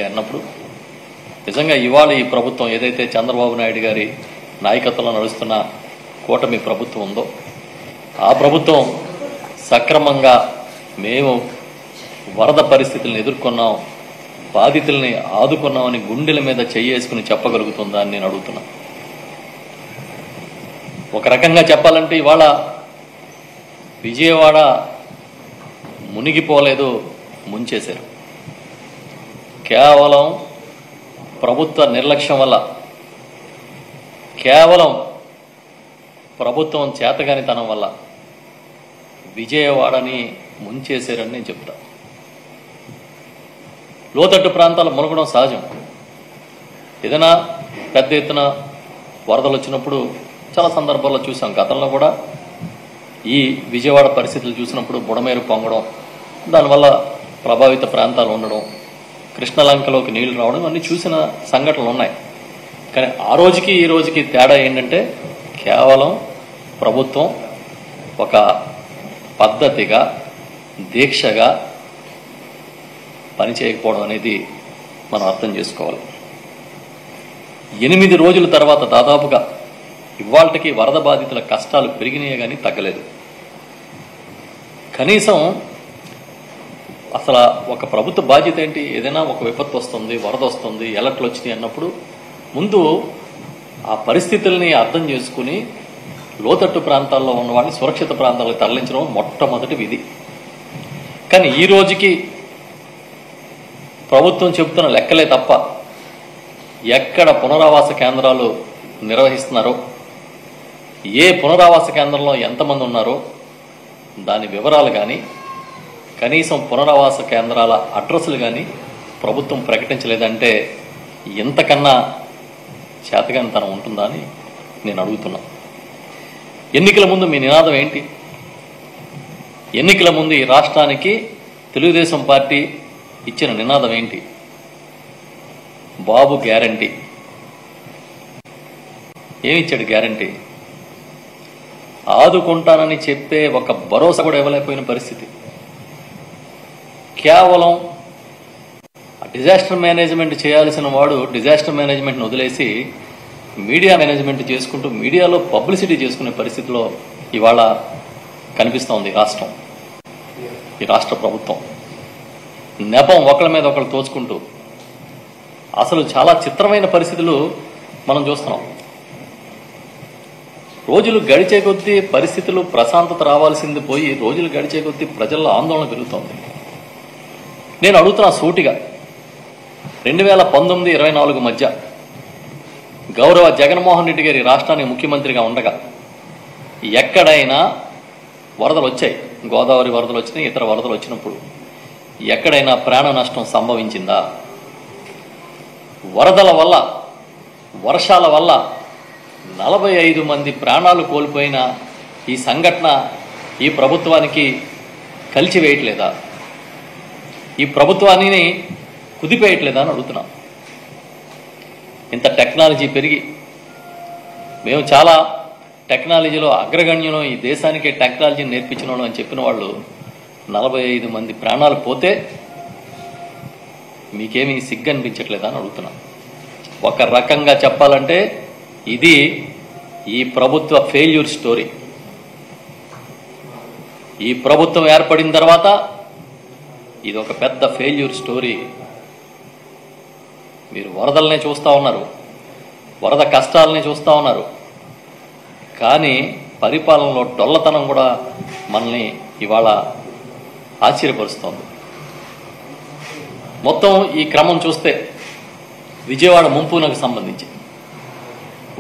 అన్నప్పుడు నిజంగా ఇవాళ ఈ ప్రభుత్వం ఏదైతే చంద్రబాబు నాయుడు గారి నాయకత్వంలో నడుస్తున్న కూటమి ప్రభుత్వం ఉందో ఆ ప్రభుత్వం సక్రమంగా మేము వరద పరిస్థితులను ఎదుర్కొన్నాం, బాధితుల్ని ఆదుకున్నామని గుండెల మీద చెయ్యేసుకుని చెప్పగలుగుతుందా అని నేను అడుగుతున్నా. ఒక రకంగా చెప్పాలంటే ఇవాళ విజయవాడ మునిగిపోలేదు, ముంచేశారు. కేవలం ప్రభుత్వ నిర్లక్ష్యం వల్ల, కేవలం ప్రభుత్వం చేతగానితనం వల్ల విజయవాడని ముంచేశారని నేను చెప్తా. లోతట్టు ప్రాంతాలు మునగడం సహజం. ఏదైనా పెద్ద ఎత్తున వరదలు వచ్చినప్పుడు చాలా సందర్భాల్లో చూసాం. గతంలో కూడా ఈ విజయవాడ పరిస్థితులు చూసినప్పుడు బుడమేరు పొంగడం, దానివల్ల ప్రభావిత ప్రాంతాలు ఉండడం, కృష్ణలంకలోకి నీళ్లు రావడం అన్ని చూసిన సంఘటనలు ఉన్నాయి. కానీ ఆ రోజుకి ఈ రోజుకి తేడా ఏంటంటే కేవలం ప్రభుత్వం ఒక పద్ధతిగా దీక్షగా పనిచేయకపోవడం అనేది మనం అర్థం చేసుకోవాలి. 8 రోజుల తర్వాత దాదాపుగా ఇవాళకి వరద బాధితుల కష్టాలు పెరిగినాయే కానీ తగ్గలేదు. కనీసం అసలు ఒక ప్రభుత్వ బాధ్యత ఏంటి? ఏదైనా ఒక విపత్తు వస్తుంది, వరద వస్తుంది, ఎలర్ట్లు వచ్చినాయి అన్నప్పుడు ముందు ఆ పరిస్థితుల్ని అర్థం చేసుకుని లోతట్టు ప్రాంతాల్లో ఉన్న వాళ్ళని సురక్షిత ప్రాంతాలకు తరలించడం మొట్టమొదటి విధి. కానీ ఈ రోజుకి ప్రభుత్వం చెబుతున్న లెక్కలే తప్ప ఎక్కడ పునరావాస కేంద్రాలు నిర్వహిస్తున్నారో, ఏ పునరావాస కేంద్రంలో ఎంతమంది ఉన్నారో దాని వివరాలు కానీ, కనీసం పునరావాస కేంద్రాల అడ్రస్లు కానీ ప్రభుత్వం ప్రకటించలేదంటే ఎంతకన్నా చేతగానితనం ఉంటుందా అని నేను అడుగుతున్నా. ఎన్నికల ముందు మీ నినాదం ఏంటి? ఎన్నికల ముందు ఈ రాష్ట్రానికి తెలుగుదేశం పార్టీ ఇచ్చిన నినాదం ఏంటి? బాబు గ్యారంటీ. ఏమిచ్చాడు గ్యారంటీ? ఆదుకుంటానని చెప్పే ఒక భరోసా కూడా ఇవ్వలేకపోయిన పరిస్థితి. కేవలం డిజాస్టర్ మేనేజ్మెంట్ చేయాల్సిన వాడు డిజాస్టర్ మేనేజ్మెంట్ని వదిలేసి మీడియా మేనేజ్మెంట్ చేసుకుంటూ మీడియాలో పబ్లిసిటీ చేసుకునే పరిస్థితిలో ఇవాళ కనిపిస్తోంది రాష్ట్రం, ఈ రాష్ట్ర ప్రభుత్వం. నెపం ఒకళ్ళ మీద ఒకళ్ళు తోచుకుంటూ అసలు చాలా చిత్రమైన పరిస్థితులు మనం చూస్తున్నాం. రోజులు గడిచే కొద్దీ పరిస్థితులు ప్రశాంతత రావాల్సింది పోయి రోజులు గడిచే కొద్దీ ప్రజల్లో ఆందోళన పెరుగుతోంది. నేను అడుగుతున్నా సూటిగా, 2019-24 మధ్య గౌరవ జగన్మోహన్ రెడ్డి గారి రాష్ట్రానికి ముఖ్యమంత్రిగా ఉండగా ఎక్కడైనా వరదలు వచ్చాయి, గోదావరి వరదలు వచ్చినాయి, ఇతర వరదలు వచ్చినప్పుడు ఎక్కడైనా ప్రాణ నష్టం సంభవించిందా? వరదల వల్ల, వర్షాల వల్ల 45 మంది ప్రాణాలు కోల్పోయిన ఈ సంఘటన ఈ ప్రభుత్వానికి కలిచివేయట్లేదా? ఈ ప్రభుత్వాన్ని కుదిపేయట్లేదా అని అడుగుతున్నాం. ఇంత టెక్నాలజీ పెరిగి మేము చాలా టెక్నాలజీలో అగ్రగణ్యులు, ఈ దేశానికే టెక్నాలజీని నేర్పించిన వాళ్ళు అని చెప్పిన వాళ్ళు 45 మంది ప్రాణాలు పోతే మీకేమీ సిగ్గు అనిపించట్లేదా అని అడుగుతున్నాం. ఒక రకంగా చెప్పాలంటే ఇది ఈ ప్రభుత్వ ఫెయిల్యూర్ స్టోరీ. ఈ ప్రభుత్వం ఏర్పడిన తర్వాత ఇది ఒక పెద్ద ఫెయిల్యూర్ స్టోరీ. మీరు వరదలనే చూస్తూ ఉన్నారు, వరద కష్టాలనే చూస్తూ ఉన్నారు, కానీ పరిపాలనలో డొల్లతనం కూడా మనల్ని ఇవాళ ఆశ్చర్యపరుస్తోంది. మొత్తం ఈ క్రమం చూస్తే విజయవాడ ముంపునకు సంబంధించి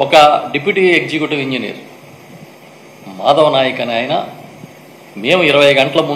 ఒక deputy executive engineer Madhava Nayak అని ఆయన, మేము 20 గంటల ముందు